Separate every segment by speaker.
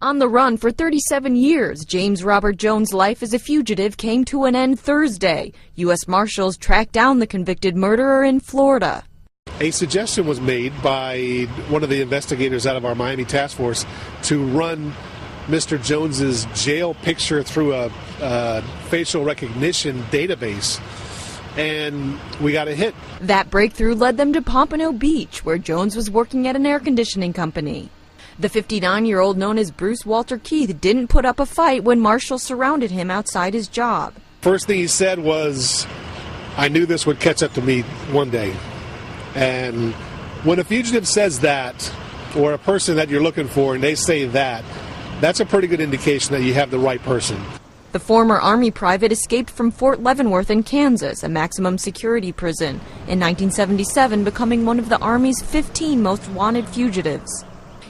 Speaker 1: On the run for 37 years, James Robert Jones' life as a fugitive came to an end Thursday. U.S. Marshals tracked down the convicted murderer in Florida.
Speaker 2: A suggestion was made by one of the investigators out of our Miami task force to run Mr. Jones's jail picture through a facial recognition database, and we got a hit.
Speaker 1: That breakthrough led them to Pompano Beach, where Jones was working at an air conditioning company. The 59-year-old, known as Bruce Walter Keith, didn't put up a fight when marshals surrounded him outside his job.
Speaker 2: First thing he said was, "I knew this would catch up to me one day." And when a fugitive says that, or a person that you're looking for, and they say that, that's a pretty good indication that you have the right person.
Speaker 1: The former Army private escaped from Fort Leavenworth in Kansas, a maximum security prison, in 1977, becoming one of the Army's 15 most wanted fugitives.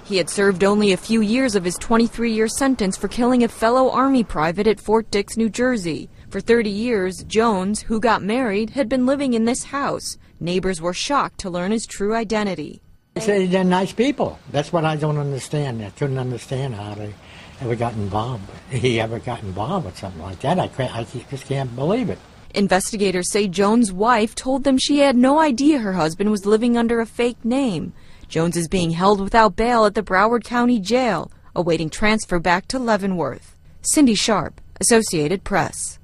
Speaker 1: He had served only a few years of his 23-year sentence for killing a fellow Army private at Fort Dix, New Jersey. For 30 years, Jones, who got married, had been living in this house. Neighbors were shocked to learn his true identity.
Speaker 3: They say they're nice people. That's what I don't understand. I couldn't understand how they ever got involved. He ever got involved with something like that. I just can't believe it.
Speaker 1: Investigators say Jones' wife told them she had no idea her husband was living under a fake name. Jones is being held without bail at the Broward County Jail, awaiting transfer back to Leavenworth. Cindy Sharp, Associated Press.